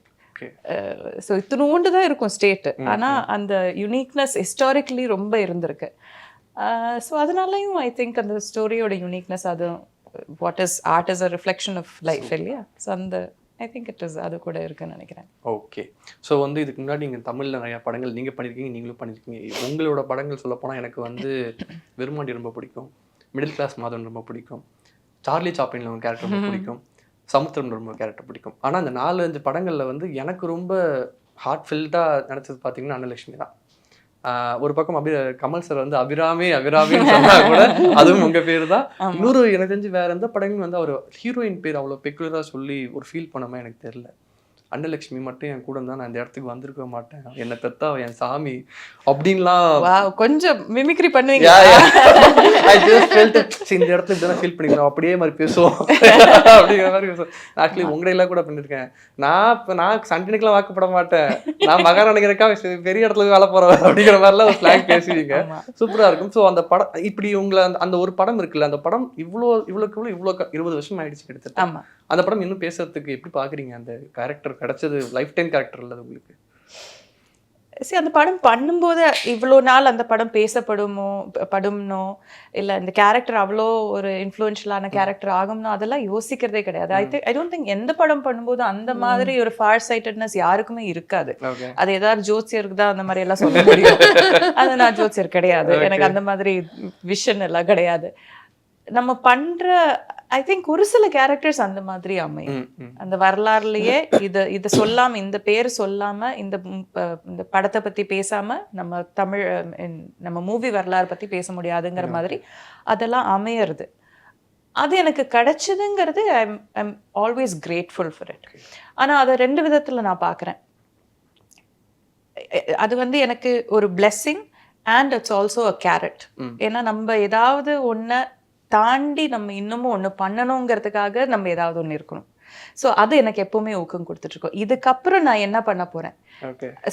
ஸோ இத்தினோண்டு தான் இருக்கும் ஸ்டேட்டு, ஆனால் அந்த யுனிக்னஸ் ஹிஸ்டாரிக்கலி ரொம்ப இருந்திருக்கு. ஸோ அதனாலையும் ஐ திங்க் அந்த ஸ்டோரியோட யூனிக்னஸ், அது what is art is a reflection of life இல்லையா? ஸோ அந்த ஐ திங்க் இட் இஸ் அது கூட இருக்குன்னு நினைக்கிறேன். ஓகே. ஸோ வந்து இதுக்கு முன்னாடி நீங்கள் தமிழில் நிறையா படங்கள் நீங்கள் பண்ணியிருக்கீங்க, நீங்களும் பண்ணியிருக்கீங்க. உங்களோட படங்கள் சொல்லப்போனால் எனக்கு வந்து விருமாண்டி ரொம்ப பிடிக்கும், மிடில் கிளாஸ் மாதவன் ரொம்ப பிடிக்கும், சார்லி சாப்ளின்ல ஒரு கேரக்டர் ரொம்ப பிடிக்கும், சமுத்திரம் ரொம்ப கேரக்டர் பிடிக்கும். ஆனால் அந்த 4-5 படங்களில் வந்து எனக்கு ரொம்ப ஹார்ட் ஃபில்டாக நினச்சது பார்த்தீங்கன்னா அன்னலட்சுமி தான். ஒரு பக்கம் கமல் சார் வந்து அபிராமின்னு சொன்னா கூட அதுவும் உங்க பேர் தான். இன்னொரு எனக்கு தெரிஞ்சு வேற எந்த படங்களும் வந்து அவர் ஹீரோயின் பேர் அவ்வளோ பெக்குலரா சொல்லி ஒரு ஃபீல் பண்ணாம எனக்கு தெரியல. அன்னலட்சுமி மட்டும் என் கூட இருந்தா நான் இந்த இடத்துக்கு வந்திருக்க மாட்டேன், என்னை பெத்தா என் சாமி அப்படின்லாம் கொஞ்சம் மிமிக்ரி பண்ணுவீங்க. இந்த இடத்துல இப்படிதான் ஃபீல் பண்ணிக்கிறோம், அப்படியே மாதிரி பேசுவோம் அப்படிங்கிற மாதிரி பேசுவோம். ஆக்சுவலி உங்களையெல்லாம் கூட பண்ணிருக்கேன். நான் சண்டனுக்குலாம் வாக்கப்பட மாட்டேன், நான் மகாராணிக்கா பெரிய இடத்துல வேலை போறேன் அப்படிங்கிற மாதிரிலாம் ஒரு ஸ்லாங் பேசுவீங்க. சூப்பரா இருக்கும். ஸோ அந்த படம் இப்படி உங்களை அந்த ஒரு படம் இருக்குல்ல, அந்த படம் இவ்வளோ 20 வருஷம் ஆயிடுச்சு எடுத்துட்டு. அந்த படம் இன்னும் பேசுறதுக்கு எப்படி பாக்குறீங்க? அந்த கேரக்டர் கிடைச்சது லைஃப் டைம் கேரக்டர் இல்லது உங்களுக்கு? சரி, அந்த படம் பண்ணும்போது இவ்வளோ நாள் அந்த படம் படும்னோ இல்லை இந்த கேரக்டர் அவ்வளோ ஒரு இன்ஃப்ளூயன்ஷியலான கேரக்டர் ஆகும்னோ அதெல்லாம் யோசிக்கிறதே கிடையாது. ஐ டோன்ட் திங்க் எந்த படம் பண்ணும்போது அந்த மாதிரி ஒரு ஃபார் சைட்டட்னஸ் யாருக்குமே இருக்காது. அது ஏதாவது ஜோசியருக்கு தான் அந்த மாதிரி எல்லாம் சொல்ல முடியும். அது நான் ஜோசியர் கிடையாது, எனக்கு அந்த மாதிரி விஷன் எல்லாம் கிடையாது. நம்ம பண்ற ஐ திங்க் ஒரு சில கேரக்டர்ஸ் அந்த மாதிரி அமையும். அந்த வரலாறுலயே இதை சொல்லாம, இந்த பேர் சொல்லாம, இந்த படத்தை பத்தி பேசாம நம்ம மூவி வரலாறு பத்தி பேச முடியாதுங்கிற மாதிரி அதெல்லாம் அமையறது. அது எனக்கு கிடைச்சதுங்கிறது I'm always grateful for it. ஆனா அதை 2 விதத்துல நான் பாக்குறேன். அது வந்து எனக்கு ஒரு blessing and it's also a carrot. ஏன்னா நம்ம ஏதாவது ஒன்ன தாண்டி நம்ம இன்னமும் ஒன்று பண்ணணுங்கிறதுக்காக நம்ம ஏதாவது ஒன்று இருக்கணும். ஸோ அது எனக்கு எப்பவுமே ஊக்கம் கொடுத்துட்டு இருக்கோம். இதுக்கப்புறம் நான் என்ன பண்ண போறேன்?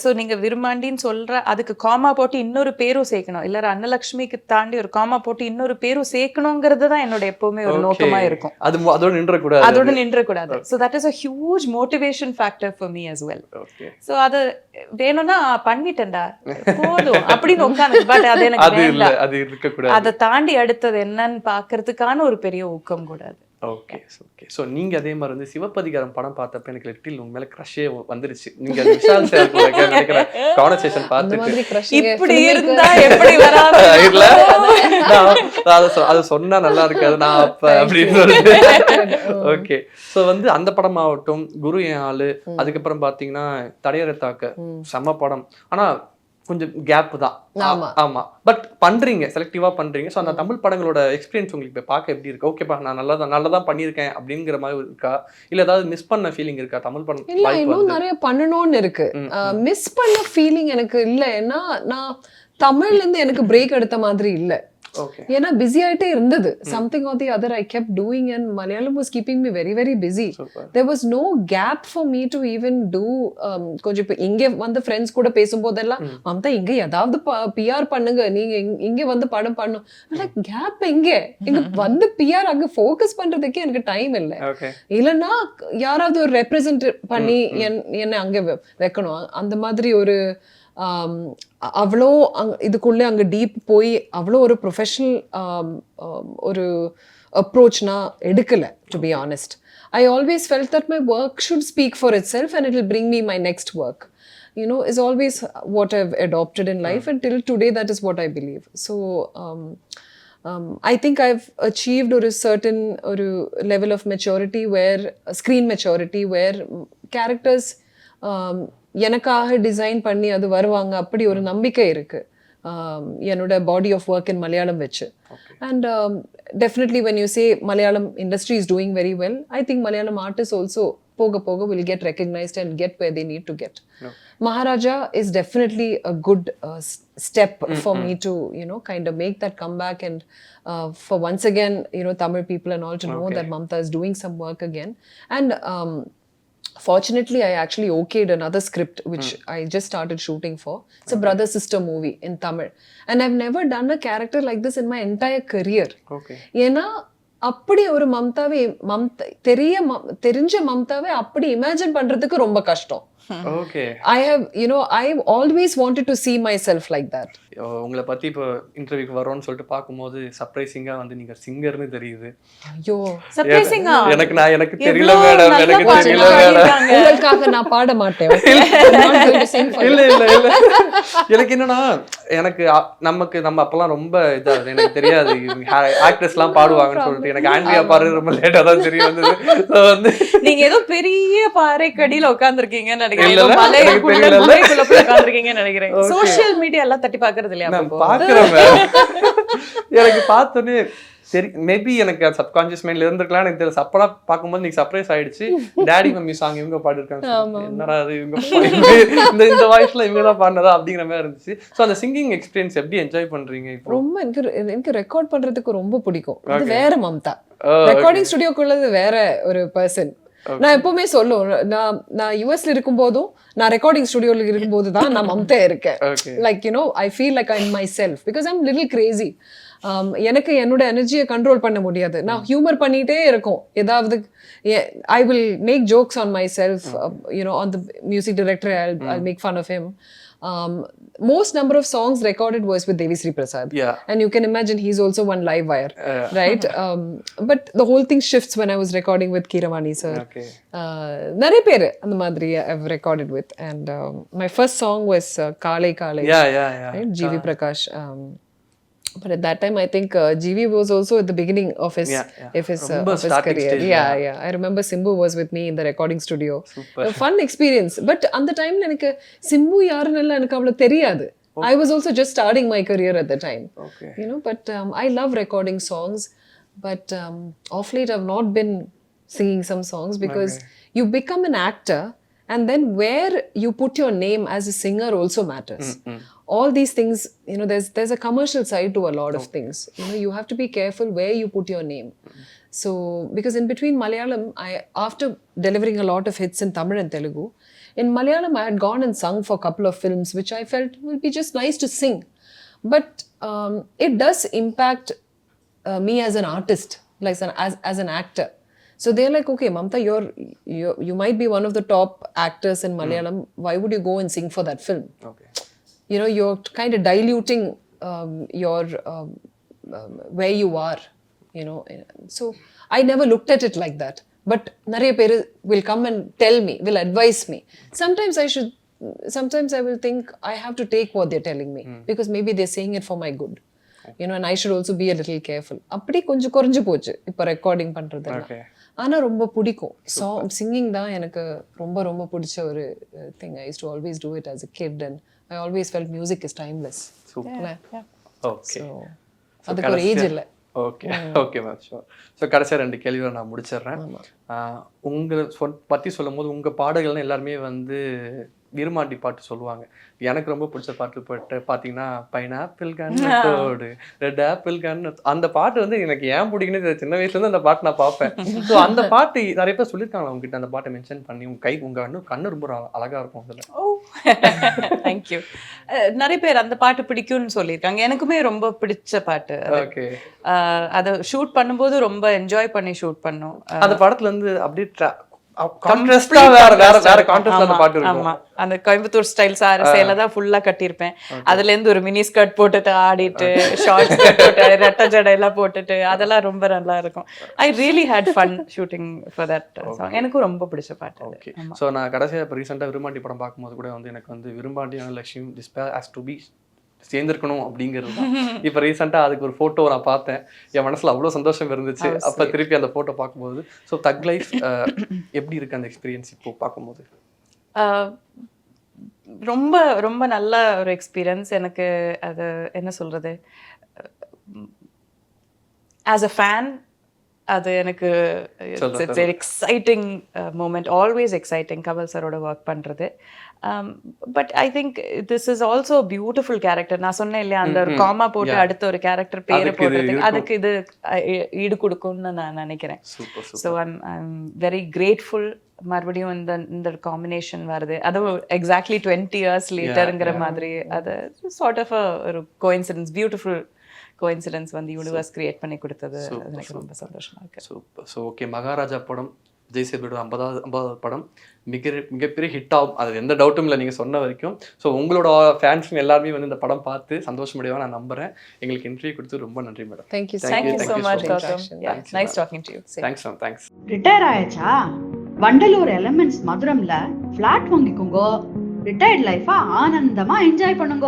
ஸோ நீங்க விரும்மாண்டின்னு சொல்ற அதுக்கு காமா போட்டு இன்னொரு பேரும் சேர்க்கணும், இல்ல அன்னலட்சுமிக்கு தாண்டி ஒரு காமா போட்டு இன்னொரு பேரும் சேர்க்கணுங்கிறது தான் என்னோட எப்பவுமே ஒரு நோக்கமா இருக்கும். அதோட நின்றக்கூடாது. So that is a huge motivation factor for me as well. So அது வேணும்னா பண்ணிட்டேன்டா போதும் அப்படின்னு உட்காந்து, பட் அது எனக்கு வேண்டாம், அதை தாண்டி அடுத்தது என்னன்னு பாக்குறதுக்கான ஒரு பெரிய ஊக்கம் கூட அது. Okay okay. ஸோ நீங்கள் அதே மாதிரி வந்து சிவப்பதிகாரம் படம் பார்த்தப்ப எனக்கு லிட்டில் உங்க மேலே க்ரஷே வந்துருச்சு. நீங்கள் விஷால் சார் நினைக்கிற கான்வர்சேஷன் பார்த்துட்டு இப்படி இருந்தா எப்படி வராது இல்ல அதை சொன்னா நல்லா இருக்காது நான் அப்ப அப்படின்னு. ஓகே. ஸோ வந்து அந்த படம் ஆகட்டும், குரு என் ஆளு, அதுக்கப்புறம் பார்த்தீங்கன்னா தடையற தாக்க செம்ம படம். ஆனா கொஞ்சம் கேப் தான். ஆமா, பட் பண்றீங்க, செலக்டிவா பண்றீங்க. ஸோ அந்த தமிழ் படங்களோட எக்ஸ்பீரியன்ஸ் உங்களுக்கு இப்போ பார்க்க எப்படி இருக்கு? ஓகேப்பா நான் நல்லதான் பண்ணியிருக்கேன் அப்படிங்கிற மாதிரி இருக்கா, இல்ல ஏதாவது மிஸ் பண்ண ஃபீலிங் இருக்கா தமிழ் படம்? இல்ல, இன்னும் நிறைய பண்ணணும்னு இருக்கு. மிஸ் பண்ண ஃபீலிங் எனக்கு இல்ல. ஏன்னா நான் தமிழ்ல இருந்து எனக்கு பிரேக் எடுத்த மாதிரி இல்ல. ஏன்னா பிஸி ஆயிட்டே இருந்தது. Something or the other I kept doing and Malayalam was keeping me very very busy. There was no gap for me to even do. கொஞ்சம் இப்போ இங்கே வந்து ஃப்ரெண்ட்ஸ் கூட பேசும்போதெல்லாம் மம்தா இங்கே ஏதாவது பிஆர் பண்ணுங்க, நீங்க இங்கே வந்து படம் பண்ணும். கேப் எங்கே? இங்க வந்து பிஆர் அங்க ஃபோக்கஸ் பண்றதுக்கே எனக்கு டைம் இல்லை. இல்லைன்னா யாராவது ஒரு ரெப்ரசன்ட் பண்ணி என்னை அங்கே வைக்கணும். அந்த மாதிரி ஒரு அவ்வளோ இதுக்குள்ளே அங்கே டீப் போய் அவ்வளோ ஒரு ப்ரொஃபஷனல் ஒரு அப்ரோச் நான் எடுக்கலை, to be honest. I always felt that my work should speak for itself and it will bring me my next work. You know, is always what I've adopted in life, and till today that is what I believe. So I think I've achieved a certain level of maturity, where screen maturity, where characters எனக்காக டிசைன் பண்ணி அது வருவாங்க, அப்படி ஒரு நம்பிக்கை இருக்கு என்னோட body of work in Malayalam வச்சு. And definitely when you say Malayalam industry is doing very well, I think Malayalam artists also poga poga will get recognized and get where they need to get. Maharaja is definitely a good step for me to, you know, kind of make that comeback and for once again, you know, Tamil people and all to know that Mamta is doing some work again. And fortunately, I actually okayed another script which I just started shooting for. It's a brother-sister movie in Tamil. And I've never done a character like this in my entire career. Okay. ஏன்னா அப்படி ஒரு மம்தாவை தெரிஞ்ச மம்தாவை அப்படி இமேஜின் பண்றதுக்கு ரொம்ப கஷ்டம். Okay. I've always wanted to see myself like that. உங்களை பத்தி இப்போ இன்டர்வியூக்கு வரோம்னு சொல்லிட்டு பார்க்கும்போது சர்ப்ரைசிங்கா வந்து நீங்க சிங்கர்னு தெரியுது. ஐயோ சர்ப்ரைசிங்கா எனக்கு தெரியல மேடம், எனக்கு தெரியல மேடம். உங்களுக்காக நான் பாட மாட்டேன். இல்ல எனக்கு என்னன்னா நம்ம அப்பெல்லாம் ரொம்ப இதா எனக்கு தெரியாது ஆக்டர்ஸ் எல்லாம் பாடுவாங்கன்னு சொல்லிட்டு எனக்கு ஆண்ட்ரியா பாரு ரொம்ப லேட்டா தான் தெரிய வந்தது. வந்து நீங்க ஏதோ பெரிய பாறை கடியில உட்கார்ந்திருக்கீங்கன்னு நினைக்கிறேன். நினைக்கிறேன் சோசியல் மீடியா எல்லாம் தட்டி பாக்குறது இல்லையா? பாக்குறேன். எனக்கு பார்த்தோன்னே சரி மேபி எனக்கு சப்கான்சியஸ் மைண்ட்ல இருந்திருக்கலாம், எனக்கு தெரியல. அப்பனா பார்க்கும்போது நீங்க சர்ப்ரைஸ் ஆயிடுச்சு. டாடி மம்மி சாங் இவங்க பாடிருக்காங்க, என்னடா அது இவங்க இந்த வாய்ஸ்ல இவங்க தான் பாடினதா அப்படிங்கிற மாதிரி இருந்துச்சு. ஸோ அந்த சிங்கிங் எக்ஸ்பீரியன்ஸ் எப்படி என்ஜாய் பண்றீங்க இப்போ? ரொம்ப எனக்கு ரெக்கார்ட் பண்றதுக்கு ரொம்ப பிடிக்கும். இது வேற மம்தா, ரெக்கார்டிங் ஸ்டுடியோக்குள்ளது வேற ஒரு பர்சன். நான் எப்பவுமே சொல்லுவோம், நான் யூஎஸ்ல இருக்கும் போதும் நான் ரெக்கார்டிங் ஸ்டுடியோல இருக்கும் போது தான் நான் மம்தா இருக்கேன். Like you know I feel like I am my self because I am little Crazy. எனக்கு என்னோட எனர்ஜியை கண்ட்ரோல் பண்ண முடியாது. நான் ஹியூமர் பண்ணிட்டே இருக்கும். ஏதாவது I will make jokes on my self, you know on the music director I'll make fun of him. Most number of songs recorded was with Devi Sri Prasad. Yeah. And you can imagine he's also one live wire, right? But the whole thing shifts when I was recording with Kiravani sir. Okay. நிறைய பேர் அந்த மாதிரி I've recorded with. And my first song was Kale Kale. Yeah. Right? GV Prakash. But at that time, I think GV was also at the beginning of his career. Stage, yeah. I remember Simbu was with me in the recording studio. Super. A fun experience. But at the time, எனக்கு Simbu யாருன்னு எனக்கு அவ்வளவு தெரியாது. I was also just starting my career at the time. Okay. You know, but I love recording songs. But off late, I've not been singing some songs because you become an actor. And then where you put your name as a singer also matters. All these things, you know, there's a commercial side to a lot of things. You know, you have to be careful where you put your name. So, because in between Malayalam, after delivering a lot of hits in Tamil and Telugu, in Malayalam I had gone and sung for a couple of films, which I felt would be just nice to sing. But it does impact me as an artist, like as an actor. So they're like, okay, Mamta, you might be one of the top actors in Malayalam. Why would you go and sing for that film? Okay. You know, you're kind of diluting your where you are. You know, so I never looked at it like that. But nariya peru will come and tell me, will advise me. Sometimes I will think I have to take what they're telling me because maybe they're saying it for my good. You know, and I should also be a little careful. அப்படி கொஞ்சம் குறைஞ்சு போச்சு இப்போ ரெக்கார்டிங் பண்றதுலாம். ஆனா ரொம்ப பிடிக்கும். சிங்கிங் தான் எனக்கு ரொம்ப ரொம்ப பிடிச்ச ஒரு thing. I used to always do it as a kid and I always felt music is timeless. Super. Okay. அதுக்கு ஒரு ஏஜ் இல்லை. Okay ma'am. ஸோ கடைசியாக 2 கேள்விகளை நான் முடிச்சிடுறேன். உங்களை பற்றி சொல்லும் போது உங்கள் பாடல்கள்னு எல்லாருமே வந்து விரும்மாண்டி பாட்டு சொல்லுவாங்க. எனக்கு ரொம்ப பிடிச்ச பாட்டு பார்த்தீங்கன்னா பைனாப்பிள் கண்ணோடு ரெட் ஆப்பிள் கண்ணு, அந்த பாட்டு வந்து எனக்கு ஏன் பிடிக்குன்னு சின்ன வயசுலேருந்து அந்த பாட்டு நான் பார்ப்பேன். ஸோ அந்த பாட்டு நிறைய பேர் சொல்லியிருக்காங்களா உங்ககிட்ட அந்த பாட்டை மென்ஷன் பண்ணி உங்கள் கண்ணு ரொம்ப அழகாக இருக்கும் அதில்? ஓ தேங்க்யூ. நிறைய பேர் அந்த பாட்டு பிடிக்கும்னு சொல்லியிருக்காங்க. எனக்குமே ரொம்ப பிடிச்ச பாட்டு. ஓகே. அதை ஷூட் பண்ணும்போது ரொம்ப என்ஜாய் பண்ணி ஷூட் பண்ணோம். அந்த படத்துல இருந்து அப்படியே அந்த கோயம்புத்தூர் ஸ்டைல் சேலை தான் ஃபுல்லா கட்டியிருப்பேன். அதுல இருந்து ஒரு மினி ஸ்கர்ட் போட்டுட்டு ஆடிட்டு ஷார்ட் ஸ்கர்ட் போட்டு ரெட்டை ஜடை எல்லாம் போட்டுட்டு அதெல்லாம் ரொம்ப நல்லா இருக்கும். I really had fun shooting for that song. எனக்கும் ரொம்ப பிடிச்ச பாட்டு. ஓகே. ஸோ நான் கடைசியாக இப்போ ரீசெண்டாக விரும்பாண்டி படம் பார்க்கும்போது கூட வந்து எனக்கு வந்து விரும்பாண்டியான லட்சியம் டிஸ்பேர் ஹஸ் டு பி சேர்ந்திருக்கணும் அப்படிங்கிறது தான். இப்போ ரீசெண்டாக அதுக்கு ஒரு ஃபோட்டோ நான் பார்த்தேன். என் மனசில் அவ்வளோ சந்தோஷம் இருந்துச்சு அப்போ திருப்பி அந்த ஃபோட்டோ பார்க்கும்போது. ஸோ தக் லைஃப் எப்படி இருக்கு அந்த எக்ஸ்பீரியன்ஸ் இப்போ பார்க்கும்போது? ரொம்ப ரொம்ப நல்ல ஒரு எக்ஸ்பீரியன்ஸ். எனக்கு அது என்ன சொல்கிறது, ஆஸ் அ ஃபேன் அது எனக்கு it's very exciting moment, always exciting Kamal சாரோட ஒர்க் பண்ணுறது. But I think this is also beautiful character. நான் சொன்னேன் இல்லையா, அந்த ஒரு காமா போட்டு அடுத்த ஒரு கேரக்டர் பேரை போடுறதுக்கு அதுக்கு இது ஈடு கொடுக்கும்னு நான் நினைக்கிறேன். So I'm very grateful. மறுபடியும் இந்த காம்பினேஷன் வருது, அதுவும் எக்ஸாக்ட்லி 20 years லேட்டருங்கிற மாதிரி. அது சார்ட் ஆஃப் ஒரு கோயின்சிடன்ஸ், பியூட்டிஃபுல் கோயின்சிடன்ஸ் வந்து யூனிவர்ஸ் கிரியேட் பண்ணி கொடுத்தது. எனக்கு ரொம்ப சந்தோஷமா இருக்கு. சூப்பர். ஸோ ஓகே, மகாராஜா படம் விஜய் சேதுபதியோட 50வது படம் மிகப்பெரிய ஹிட் ஆகும், அது எந்த டவுட்டும் இல்லை நீங்கள் சொன்ன வரைக்கும். ஸோ உங்களோட ஃபேன்ஸுங்க எல்லாருமே வந்து இந்த படம் பார்த்து சந்தோஷமடையவா நான் நம்புறேன். எங்களுக்கு இன்டர்வியூ கொடுத்து ரொம்ப நன்றி madam. Thank you so much Gautam. Nice talking to you. Thanks ma'am. Thanks. Retire ஆயாச்சா? வண்டலூர் எலமெண்ட்ஸ் மதுரம்ல ஃபிளாட் வாங்கிக்கோங்க. ரிட்டையர்ட் லைஃபா ஆனந்தமா என்ஜாய் பண்ணுங்க.